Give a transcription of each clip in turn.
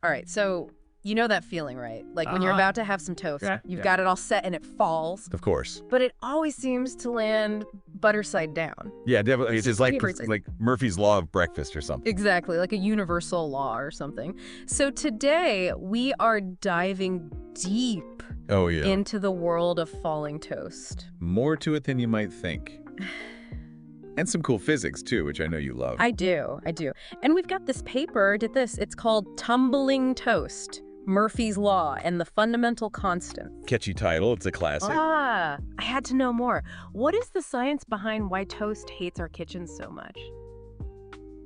All right, so you know that feeling, right? Like when you're about to have some toast, you've got it all set and it falls, Of course. but it always seems to land butter side down. Yeah, definitely. It's just Favorite. like Murphy's Law of Breakfast or something. Exactly, like a universal law or something. So today we are diving deep Oh, yeah. into the world of falling toast. More to it than you might think. And some cool physics, too, which I know you love. I do. And we've got this paper, it's called Tumbling Toast, Murphy's Law and the Fundamental Constant. Catchy title. It's a classic. I had to know more. What is the science behind why toast hates our kitchen so much?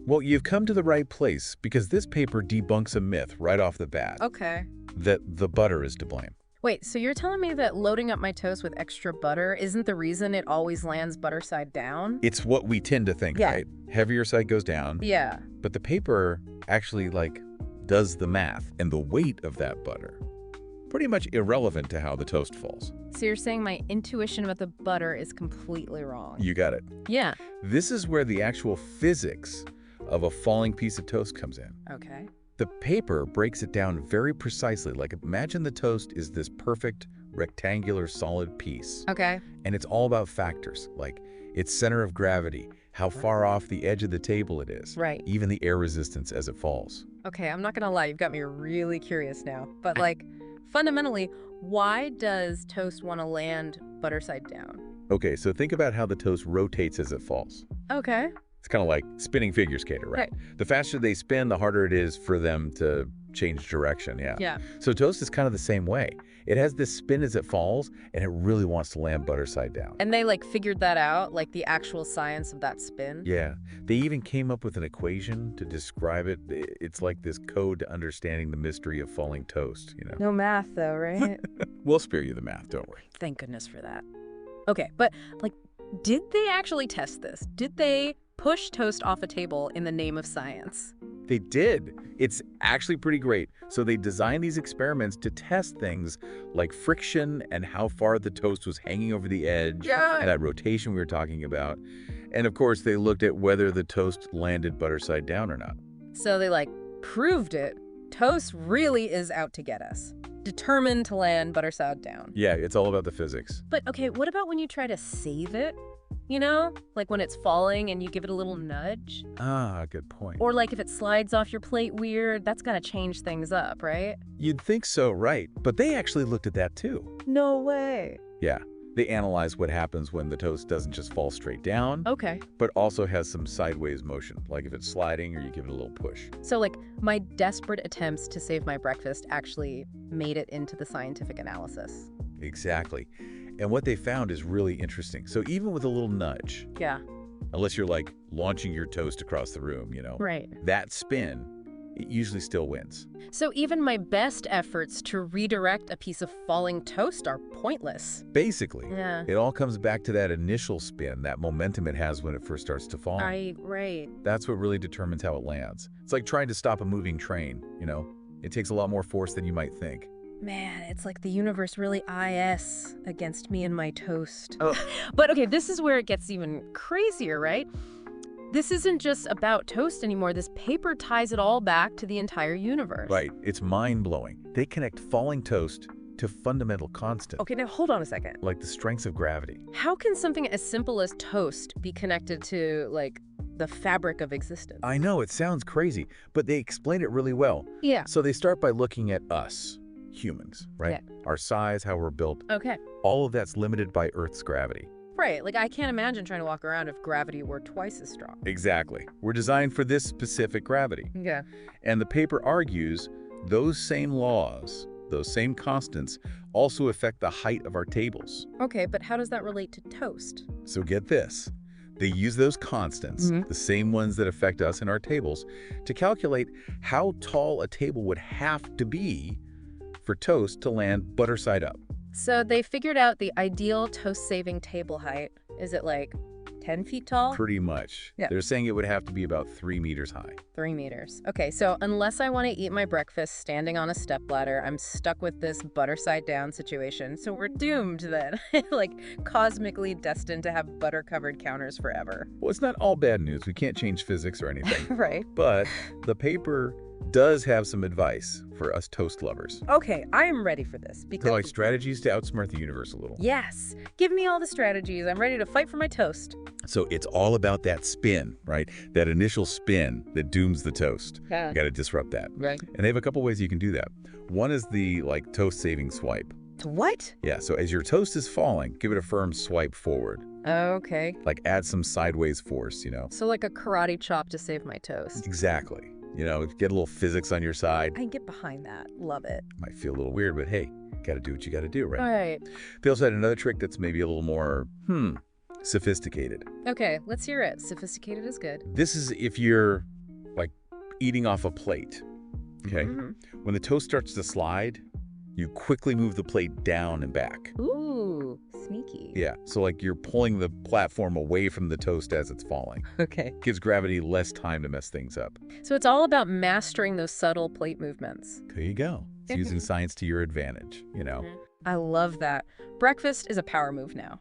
Well, you've come to the right place because this paper debunks a myth right off the bat. Okay. That the butter is to blame. Wait, so you're telling me that loading up my toast with extra butter isn't the reason it always lands butter side down? It's what we tend to think, Yeah. right? Heavier side goes down. Yeah. But the paper actually, does the math, and the weight of that butter. Pretty much irrelevant to how the toast falls. So you're saying my intuition about the butter is completely wrong? You got it. Yeah. This is where the actual physics of a falling piece of toast comes in. Okay. The paper breaks it down very precisely. Like, imagine the toast is this perfect, rectangular, solid piece. Okay. And it's all about factors, like its center of gravity, how far off the edge of the table it is. Right. Even the air resistance as it falls. Okay, I'm not gonna lie, you've got me really curious now. But fundamentally, why does toast want to land butter side down? Okay, so think about how the toast rotates as it falls. Okay. It's kind of like spinning figure skater, right? The faster they spin, the harder it is for them to change direction, yeah. Yeah. So toast is kind of the same way. It has this spin as it falls, and it really wants to land butter side down. And they figured that out, the actual science of that spin? Yeah. They even came up with an equation to describe it. It's like this code to understanding the mystery of falling toast, you know? No math though, right? We'll spare you the math, don't worry. Thank goodness for that. Okay, but did they actually test this? Did they push toast off a table in the name of science? They did. It's actually pretty great. So they designed these experiments to test things like friction and how far the toast was hanging over the edge, and that rotation we were talking about. And of course, they looked at whether the toast landed butter side down or not. So they proved it. Toast really is out to get us. Determined to land butter side down. Yeah, it's all about the physics. But okay, what about when you try to save it? You know? Like when it's falling and you give it a little nudge? Ah, good point. Or if it slides off your plate weird, that's gonna change things up, right? You'd think so, right? But they actually looked at that too. No way. Yeah. They analyzed what happens when the toast doesn't just fall straight down, Okay. but also has some sideways motion, like if it's sliding or you give it a little push. So my desperate attempts to save my breakfast actually made it into the scientific analysis. Exactly. And what they found is really interesting. So even with a little nudge, Yeah. unless you're launching your toast across the room, Right. that spin, it usually still wins. So even my best efforts to redirect a piece of falling toast are pointless. Basically, Yeah. it all comes back to that initial spin, that momentum it has when it first starts to fall. Right. That's what really determines how it lands. It's like trying to stop a moving train, It takes a lot more force than you might think. Man, it's like the universe really IS against me and my toast. Oh. But okay, this is where it gets even crazier, right? This isn't just about toast anymore. This paper ties it all back to the entire universe. Right. It's mind-blowing. They connect falling toast to fundamental constants, Okay, now hold on a second. like the strengths of gravity. How can something as simple as toast be connected to, the fabric of existence? I know, it sounds crazy, but they explain it really well. Yeah. So they start by looking at us, humans, right? Yeah. Our size, how we're built. Okay. All of that's limited by Earth's gravity. Right, I can't imagine trying to walk around if gravity were twice as strong. Exactly. We're designed for this specific gravity. Yeah. And the paper argues those same laws, those same constants, also affect the height of our tables. Okay, but how does that relate to toast? So get this. They use those constants, the same ones that affect us in our tables, to calculate how tall a table would have to be for toast to land butter side up. So they figured out the ideal toast-saving table height. Is it 10 feet tall? Pretty much. Yeah. They're saying it would have to be about 3 meters high. 3 meters. Okay, so unless I want to eat my breakfast standing on a stepladder, I'm stuck with this butter side down situation. So we're doomed then. Cosmically destined to have butter-covered counters forever. Well, it's not all bad news. We can't change physics or anything. Right. But the paper does have some advice for us toast lovers. Okay, I am ready for this because... So like strategies to outsmart the universe a little. Yes, give me all the strategies. I'm ready to fight for my toast. So it's all about that spin, right? That initial spin that dooms the toast. Yeah. You got to disrupt that. Right. And they have a couple ways you can do that. One is the toast-saving swipe. What? Yeah, so as your toast is falling, give it a firm swipe forward. Okay. Like add some sideways force, So like a karate chop to save my toast. Exactly. Get a little physics on your side. I can get behind that. Love it. Might feel a little weird, but hey, got to do what you got to do, right? All right. They also had another trick that's maybe a little more, sophisticated. Okay, let's hear it. Sophisticated is good. This is if you're, like, eating off a plate, okay? When the toast starts to slide, you quickly move the plate down and back. Ooh, sneaky. Yeah, so like you're pulling the platform away from the toast as it's falling. Okay. Gives gravity less time to mess things up. So it's all about mastering those subtle plate movements. There you go. It's using science to your advantage, I love that. Breakfast is a power move now.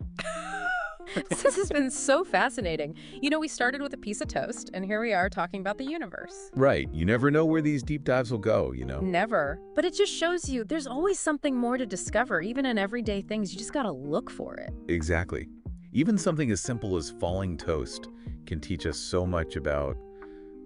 This has been so fascinating. We started with a piece of toast, and here we are talking about the universe. Right. You never know where these deep dives will go, Never. But it just shows you there's always something more to discover, even in everyday things. You just gotta look for it. Exactly. Even something as simple as falling toast can teach us so much about,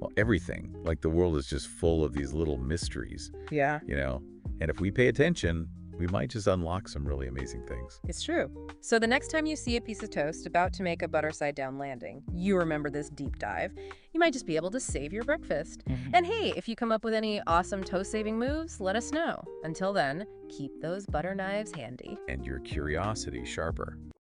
well, everything. Like the world is just full of these little mysteries, Yeah. And if we pay attention, we might just unlock some really amazing things. It's true. So the next time you see a piece of toast about to make a butter side down landing, you remember this deep dive. You might just be able to save your breakfast. And hey, if you come up with any awesome toast saving moves, let us know. Until then, keep those butter knives handy. And your curiosity sharper.